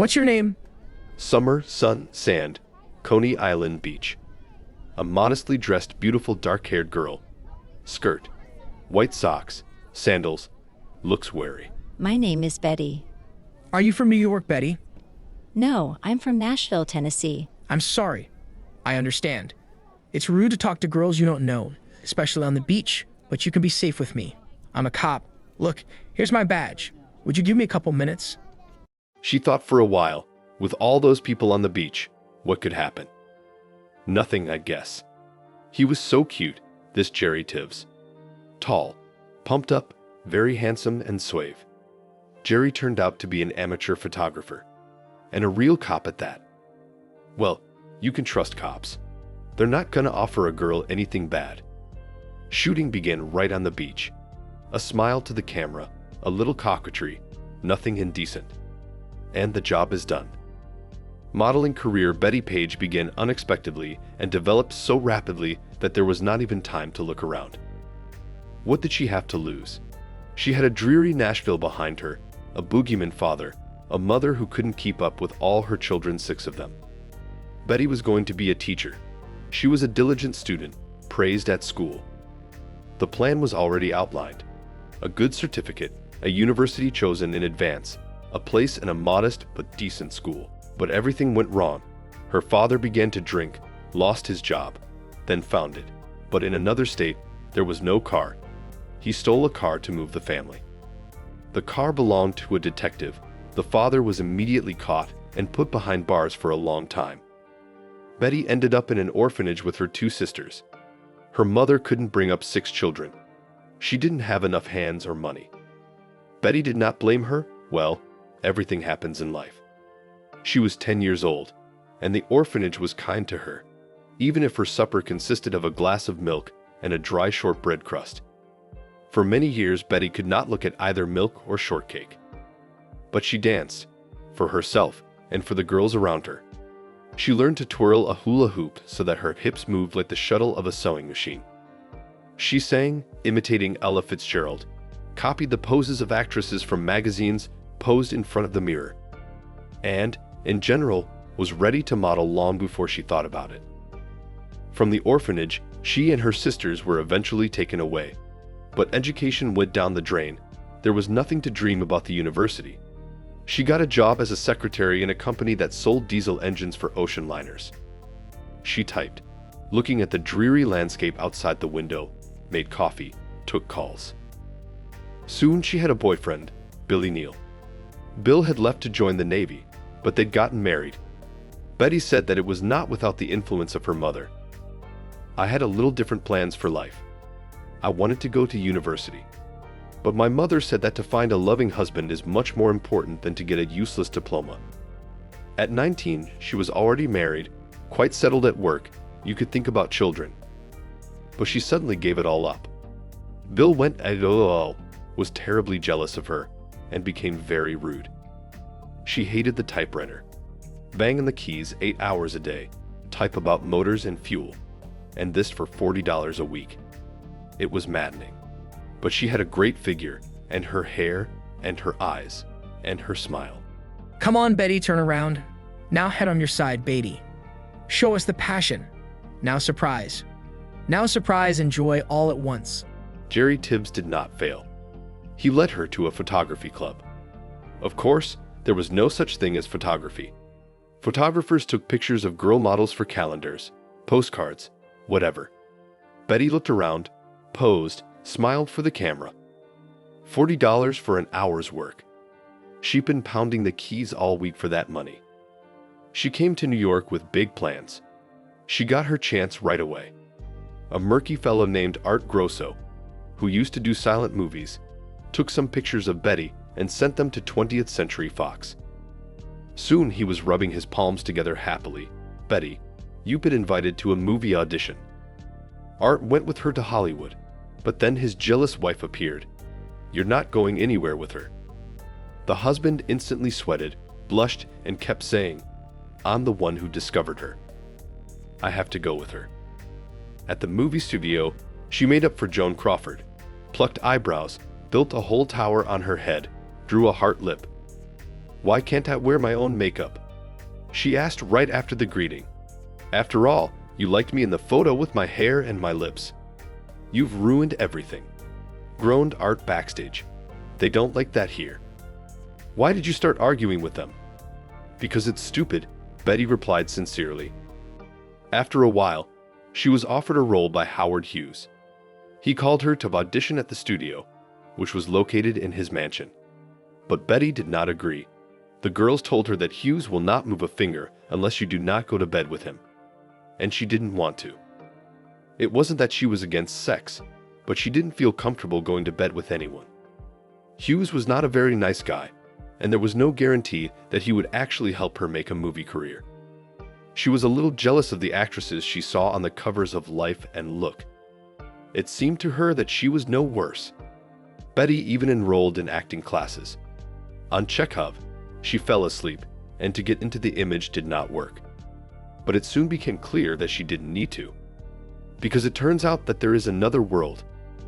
What's your name? Summer, sun, sand, Coney Island Beach. A modestly dressed, beautiful dark-haired girl. Skirt, white socks, sandals, looks wary. My name is Betty. Are you from New York, Betty? No, I'm from Nashville, Tennessee. I'm sorry. I understand. It's rude to talk to girls you don't know, especially on the beach, but you can be safe with me. I'm a cop. Look, here's my badge. Would you give me a couple minutes? She thought for a while, with all those people on the beach, what could happen? Nothing, I guess. He was so cute, this Jerry Tibbs. Tall, pumped up, very handsome and suave. Jerry turned out to be an amateur photographer, and a real cop at that. Well, you can trust cops. They're not gonna offer a girl anything bad. Shooting began right on the beach. A smile to the camera, a little coquetry, nothing indecent. And the job is done. Modeling career Bettie Page began unexpectedly and developed so rapidly that there was not even time to look around. What did she have to lose? She had a dreary Nashville behind her, a boogeyman father, a mother who couldn't keep up with all her children, 6 of them. Betty was going to be a teacher. She was a diligent student, praised at school. The plan was already outlined. A good certificate, a university chosen in advance, a place in a modest but decent school. But everything went wrong. Her father began to drink, lost his job, then found it. But in another state, there was no car. He stole a car to move the family. The car belonged to a detective. The father was immediately caught and put behind bars for a long time. Betty ended up in an orphanage with her 2 sisters. Her mother couldn't bring up 6 children. She didn't have enough hands or money. Betty did not blame her. Well, everything happens in life. She was 10 years old, and the orphanage was kind to her, even if her supper consisted of a glass of milk and a dry shortbread crust. For many years, Betty could not look at either milk or shortcake. But she danced, for herself and for the girls around her. She learned to twirl a hula hoop so that her hips moved like the shuttle of a sewing machine. She sang, imitating Ella Fitzgerald, copied the poses of actresses from magazines, posed in front of the mirror, and, in general, was ready to model long before she thought about it. From the orphanage, she and her sisters were eventually taken away. But education went down the drain. There was nothing to dream about the university. She got a job as a secretary in a company that sold diesel engines for ocean liners. She typed, looking at the dreary landscape outside the window, made coffee, took calls. Soon she had a boyfriend, Billy Neal. Bill had left to join the Navy, but they'd gotten married. Betty said that it was not without the influence of her mother. I had a little different plans for life. I wanted to go to university. But my mother said that to find a loving husband is much more important than to get a useless diploma. At 19, she was already married, quite settled at work. You could think about children. But she suddenly gave it all up. Bill was terribly jealous of her and became very rude. She hated the typewriter. Bang on the keys 8 hours a day, type about motors and fuel, and this for $40 a week. It was maddening. But she had a great figure, and her hair, and her eyes, and her smile. Come on, Betty, turn around. Now head on your side, Betty. Show us the passion. Now surprise. Now surprise and joy all at once. Jerry Tibbs did not fail. He led her to a photography club. Of course, there was no such thing as photography. Photographers took pictures of girl models for calendars, postcards, whatever. Betty looked around, posed, smiled for the camera. $40 for an hour's work. She'd been pounding the keys all week for that money. She came to New York with big plans. She got her chance right away. A murky fellow named Art Grosso, who used to do silent movies, took some pictures of Betty and sent them to 20th Century Fox. Soon he was rubbing his palms together happily. Betty, you've been invited to a movie audition. Art went with her to Hollywood, but then his jealous wife appeared. You're not going anywhere with her. The husband instantly sweated, blushed, and kept saying, I'm the one who discovered her. I have to go with her. At the movie studio, she made up for Joan Crawford, plucked eyebrows, built a whole tower on her head, drew a heart lip. Why can't I wear my own makeup? She asked right after the greeting. After all, you liked me in the photo with my hair and my lips. You've ruined everything. Groaned Art backstage. They don't like that here. Why did you start arguing with them? Because it's stupid, Betty replied sincerely. After a while, she was offered a role by Howard Hughes. He called her to audition at the studio, which was located in his mansion. But Betty did not agree. The girls told her that Hughes will not move a finger unless you do not go to bed with him. And she didn't want to. It wasn't that she was against sex, but she didn't feel comfortable going to bed with anyone. Hughes was not a very nice guy, and there was no guarantee that he would actually help her make a movie career. She was a little jealous of the actresses she saw on the covers of Life and Look. It seemed to her that she was no worse. Betty even enrolled in acting classes. On Chekhov, she fell asleep, and to get into the image did not work. But it soon became clear that she didn't need to. Because it turns out that there is another world,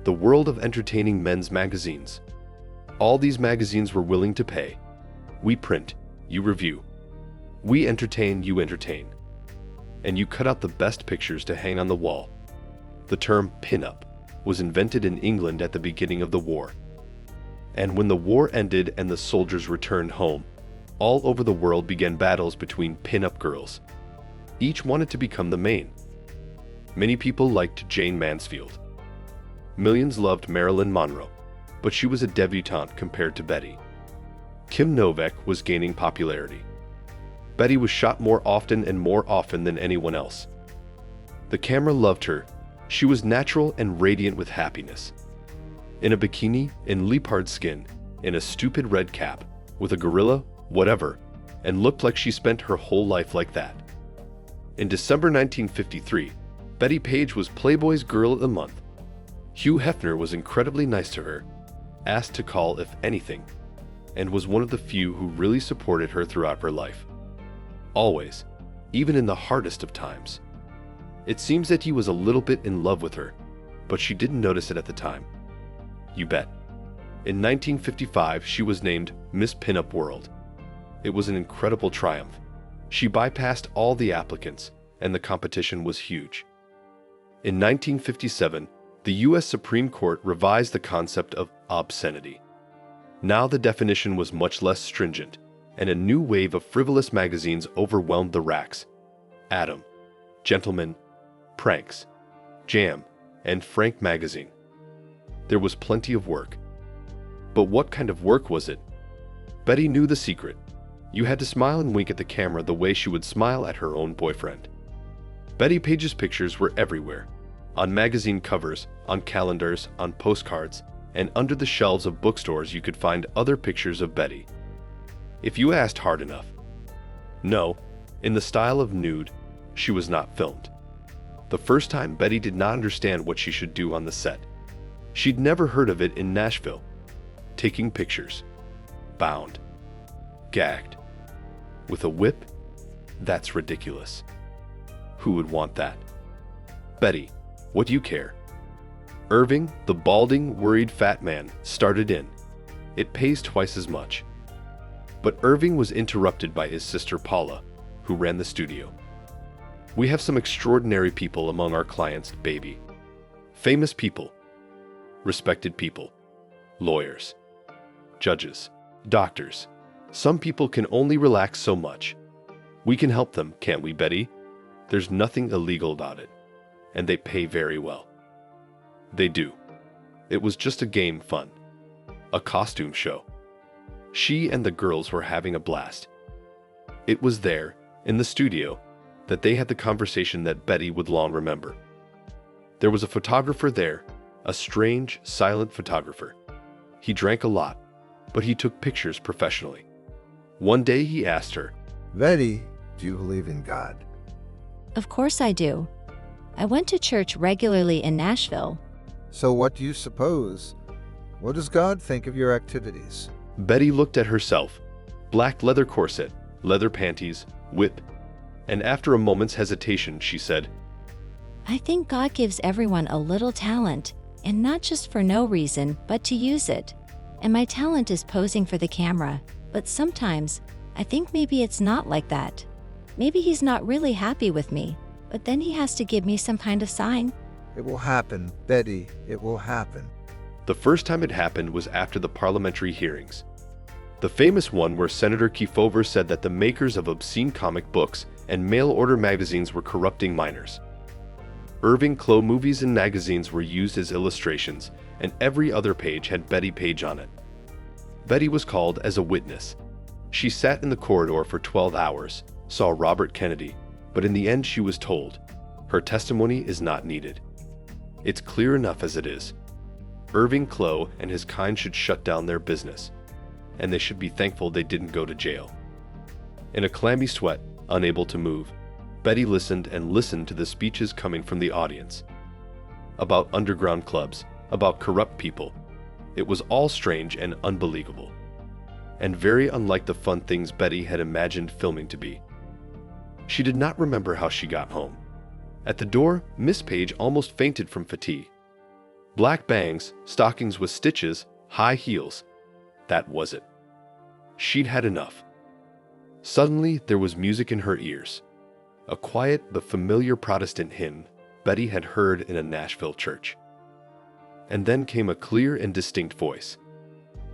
the world of entertaining men's magazines. All these magazines were willing to pay. We print, you review. We entertain, you entertain. And you cut out the best pictures to hang on the wall. The term pin-up was invented in England at the beginning of the war. And when the war ended and the soldiers returned home, all over the world began battles between pin-up girls. Each wanted to become the main. Many people liked Jane Mansfield. Millions loved Marilyn Monroe, but she was a debutante compared to Betty. Kim Novak was gaining popularity. Betty was shot more often and more often than anyone else. The camera loved her. She was natural and radiant with happiness. In a bikini, in leopard skin, in a stupid red cap, with a gorilla, whatever, and looked like she spent her whole life like that. In December 1953, Betty Page was Playboy's Girl of the Month. Hugh Hefner was incredibly nice to her, asked to call if anything, and was one of the few who really supported her throughout her life. Always, even in the hardest of times. It seems that he was a little bit in love with her, but she didn't notice it at the time. You bet. In 1955, she was named Miss Pinup World. It was an incredible triumph. She bypassed all the applicants, and the competition was huge. In 1957, the U.S. Supreme Court revised the concept of obscenity. Now the definition was much less stringent, and a new wave of frivolous magazines overwhelmed the racks. Adam, Gentleman, Pranks, Jam, and Frank magazine. There was plenty of work. But what kind of work was it? Betty knew the secret. You had to smile and wink at the camera the way she would smile at her own boyfriend. Betty Page's pictures were everywhere. On magazine covers, on calendars, on postcards, and under the shelves of bookstores you could find other pictures of Betty. If you asked hard enough. No, in the style of nude, she was not filmed. The first time, Betty did not understand what she should do on the set. She'd never heard of it in Nashville. Taking pictures. Bound. Gagged. With a whip? That's ridiculous. Who would want that? Betty, what do you care? Irving, the balding, worried fat man, started in. It pays twice as much. But Irving was interrupted by his sister Paula, who ran the studio. We have some extraordinary people among our clients, baby. Famous people. Respected people. Lawyers. Judges. Doctors. Some people can only relax so much. We can help them, can't we, Betty? There's nothing illegal about it. And they pay very well. They do. It was just a game fun. A costume show. She and the girls were having a blast. It was there, in the studio, that they had the conversation that Betty would long remember. There was a photographer there, a strange, silent photographer. He drank a lot, but he took pictures professionally. One day he asked her, Betty, do you believe in God? Of course I do. I went to church regularly in Nashville. So what do you suppose? What does God think of your activities? Betty looked at herself. Black leather corset, leather panties, whip. And after a moment's hesitation, she said, I think God gives everyone a little talent, and not just for no reason, but to use it. And my talent is posing for the camera. But sometimes, I think maybe it's not like that. Maybe he's not really happy with me, but then he has to give me some kind of sign. It will happen, Betty. It will happen. The first time it happened was after the parliamentary hearings. The famous one where Senator Kefauver said that the makers of obscene comic books and mail-order magazines were corrupting minors. Irving Kloh movies and magazines were used as illustrations, and every other page had Bettie Page on it. Betty was called as a witness. She sat in the corridor for 12 hours, saw Robert Kennedy, but in the end she was told, her testimony is not needed. It's clear enough as it is. Irving Kloh and his kind should shut down their business, and they should be thankful they didn't go to jail. In a clammy sweat, unable to move, Betty listened and listened to the speeches coming from the audience. About underground clubs, about corrupt people. It was all strange and unbelievable, and very unlike the fun things Betty had imagined filming to be. She did not remember how she got home. At the door, Miss Page almost fainted from fatigue. Black bangs, stockings with stitches, high heels. That was it. She'd had enough. Suddenly, there was music in her ears. A quiet but familiar Protestant hymn Betty had heard in a Nashville church. And then came a clear and distinct voice.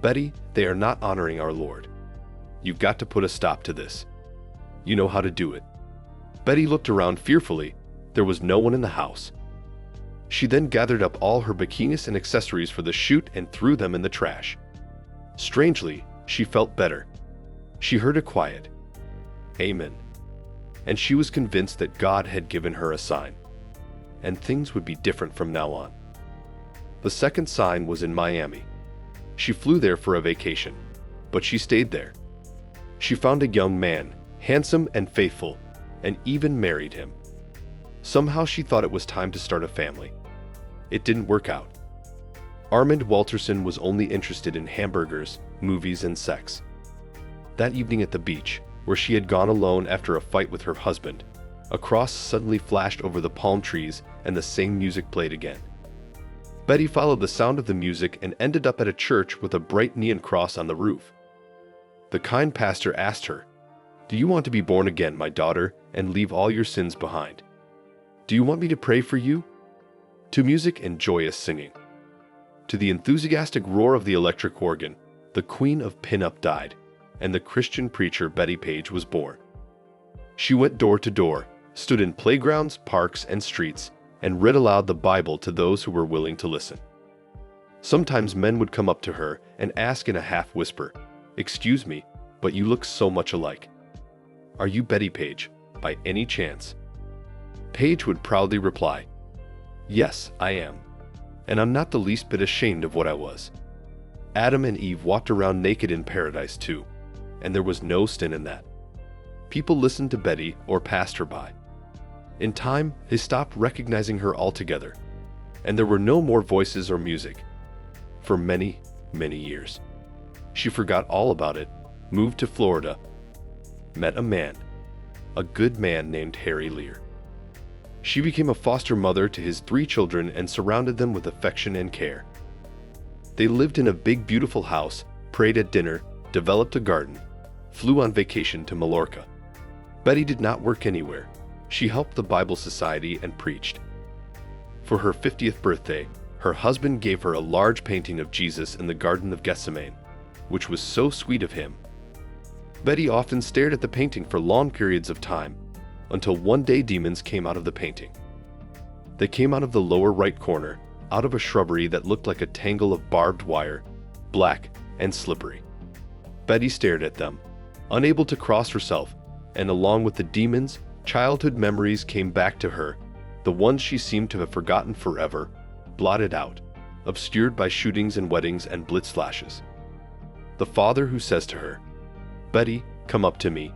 Betty, they are not honoring our Lord. You've got to put a stop to this. You know how to do it. Betty looked around fearfully. There was no one in the house. She then gathered up all her bikinis and accessories for the shoot and threw them in the trash. Strangely, she felt better. She heard a quiet, "Amen." And she was convinced that God had given her a sign, and things would be different from now on. The second sign was in Miami. She flew there for a vacation, but she stayed there. She found a young man, handsome and faithful, and even married him. Somehow she thought it was time to start a family. It didn't work out. Armand Walterson was only interested in hamburgers, movies, and sex. That evening at the beach, where she had gone alone after a fight with her husband, a cross suddenly flashed over the palm trees and the same music played again. Betty followed the sound of the music and ended up at a church with a bright neon cross on the roof. The kind pastor asked her, "Do you want to be born again, my daughter, and leave all your sins behind? Do you want me to pray for you?" To music and joyous singing. To the enthusiastic roar of the electric organ, the queen of pin-up died, and the Christian preacher Bettie Page was born. She went door to door, stood in playgrounds, parks, and streets, and read aloud the Bible to those who were willing to listen. Sometimes men would come up to her and ask in a half-whisper, "Excuse me, but you look so much alike. Are you Bettie Page, by any chance?" Page would proudly reply, "Yes, I am, and I'm not the least bit ashamed of what I was. Adam and Eve walked around naked in paradise too, and there was no sin in that." People listened to Betty or passed her by. In time, they stopped recognizing her altogether, and there were no more voices or music. For many, many years. She forgot all about it, moved to Florida, met a man, a good man named Harry Lear. She became a foster mother to his 3 children and surrounded them with affection and care. They lived in a big, beautiful house, prayed at dinner, developed a garden, flew on vacation to Mallorca. Betty did not work anywhere. She helped the Bible Society and preached. For her 50th birthday, her husband gave her a large painting of Jesus in the Garden of Gethsemane, which was so sweet of him. Betty often stared at the painting for long periods of time, until one day demons came out of the painting. They came out of the lower right corner, out of a shrubbery that looked like a tangle of barbed wire, black and slippery. Betty stared at them, unable to cross herself, and along with the demons, childhood memories came back to her, the ones she seemed to have forgotten forever, blotted out, obscured by shootings and weddings and blitz flashes. The father who says to her, "Betty, come up to me,"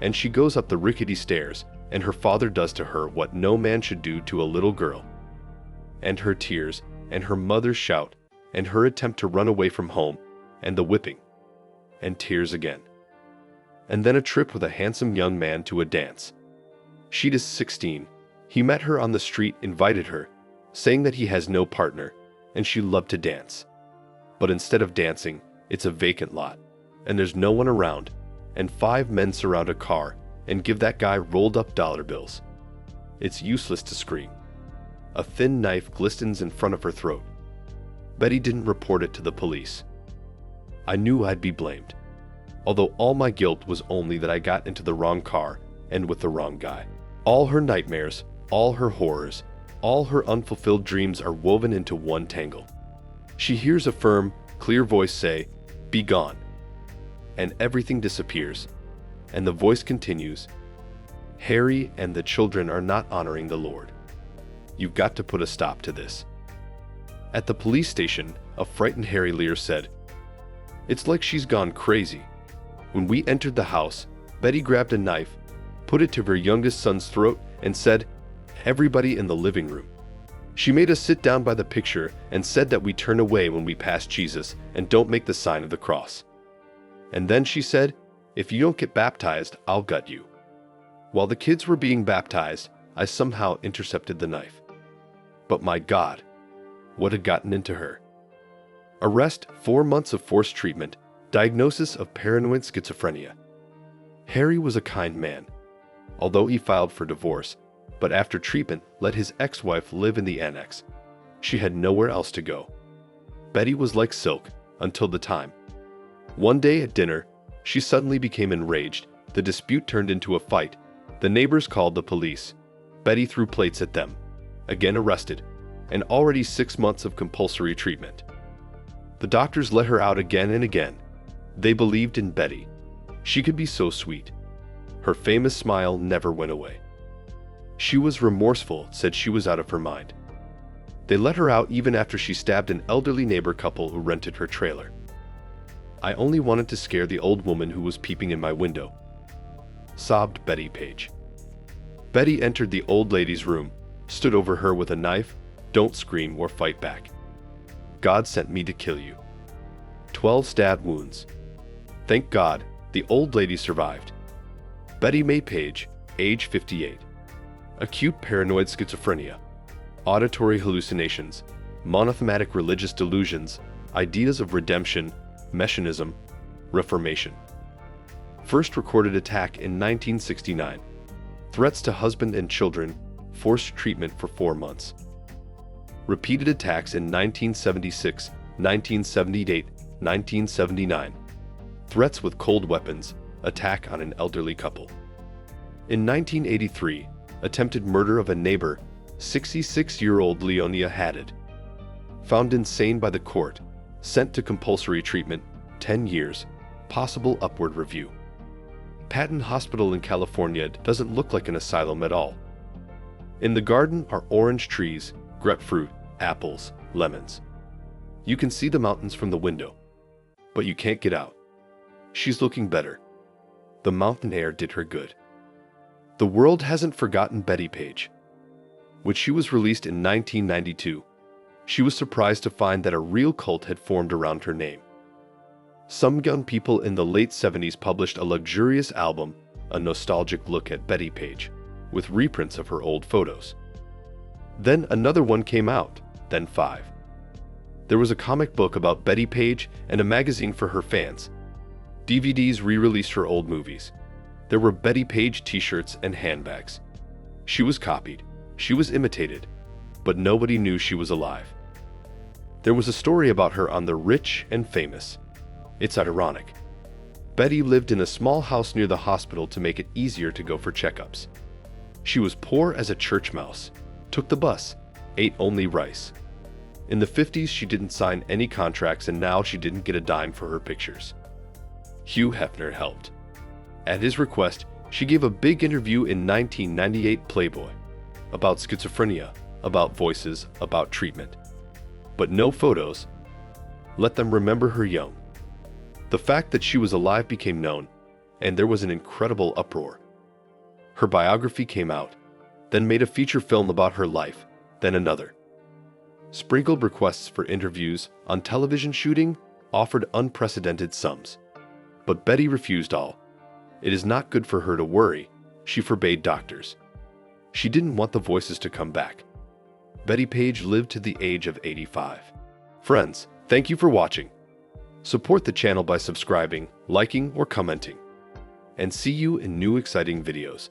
and she goes up the rickety stairs, and her father does to her what no man should do to a little girl. And her tears, and her mother's shout, and her attempt to run away from home, and the whipping, and tears again. And then a trip with a handsome young man to a dance. She is 16. He met her on the street, invited her, saying that he has no partner, and she loved to dance. But instead of dancing, it's a vacant lot, and there's no one around, and 5 men surround a car and give that guy rolled up dollar bills. It's useless to scream. A thin knife glistens in front of her throat. Betty didn't report it to the police. I knew I'd be blamed, although all my guilt was only that I got into the wrong car and with the wrong guy. All her nightmares, all her horrors, all her unfulfilled dreams are woven into one tangle. She hears a firm, clear voice say, "Be gone," and everything disappears, and the voice continues, "Harry and the children are not honoring the Lord. You've got to put a stop to this." At the police station, a frightened Harry Lear said, "It's like she's gone crazy." When we entered the house, Betty grabbed a knife, put it to her youngest son's throat, and said, "Everybody in the living room." She made us sit down by the picture and said that we turn away when we pass Jesus and don't make the sign of the cross. And then she said, "If you don't get baptized, I'll gut you." While the kids were being baptized, I somehow intercepted the knife. But my God, what had gotten into her? Arrest, 4 months of forced treatment, diagnosis of paranoid schizophrenia. Harry was a kind man, although he filed for divorce, but after treatment let his ex-wife live in the annex. She had nowhere else to go. Betty was like silk until the time. One day at dinner, she suddenly became enraged. The dispute turned into a fight. The neighbors called the police. Betty threw plates at them, again arrested, and already 6 months of compulsory treatment. The doctors let her out again and again. They believed in Betty. She could be so sweet. Her famous smile never went away. She was remorseful, said she was out of her mind. They let her out even after she stabbed an elderly neighbor couple who rented her trailer. "I only wanted to scare the old woman who was peeping in my window," sobbed Betty Page. Betty entered the old lady's room, stood over her with a knife. "Don't scream or fight back. God sent me to kill you." 12 stab wounds. Thank God, the old lady survived. Betty May Page, age 58. Acute paranoid schizophrenia, auditory hallucinations, monothematic religious delusions, ideas of redemption, messianism, reformation. First recorded attack in 1969. Threats to husband and children, forced treatment for 4 months. Repeated attacks in 1976, 1978, 1979. Threats with cold weapons, attack on an elderly couple. In 1983, attempted murder of a neighbor, 66-year-old Leonia Haddad. Found insane by the court, sent to compulsory treatment, 10 years, possible upward review. Patton Hospital in California doesn't look like an asylum at all. In the garden are orange trees, grapefruit, apples, lemons. You can see the mountains from the window, but you can't get out. She's looking better. The mountain air did her good. The world hasn't forgotten Betty Page. When she was released in 1992, she was surprised to find that a real cult had formed around her name. Some young people in the late 70s published a luxurious album, a nostalgic look at Betty Page, with reprints of her old photos. Then another one came out, then 5. There was a comic book about Betty Page and a magazine for her fans. DVDs re-released her old movies. There were Betty Page t-shirts and handbags. She was copied, she was imitated, but nobody knew she was alive. There was a story about her on The Rich and Famous. It's ironic. Betty lived in a small house near the hospital to make it easier to go for checkups. She was poor as a church mouse, took the bus, ate only rice. In the 50s, she didn't sign any contracts, and now she didn't get a dime for her pictures. Hugh Hefner helped. At his request, she gave a big interview in 1998 Playboy about schizophrenia, about voices, about treatment. But no photos. Let them remember her young. The fact that she was alive became known, and there was an incredible uproar. Her biography came out, then made a feature film about her life, then another. Sprinkled requests for interviews on television shooting, offered unprecedented sums. But Betty refused all. It is not good for her to worry. She forbade doctors. She didn't want the voices to come back. Betty Page lived to the age of 85. Friends, thank you for watching. Support the channel by subscribing, liking, or commenting. And see you in new exciting videos.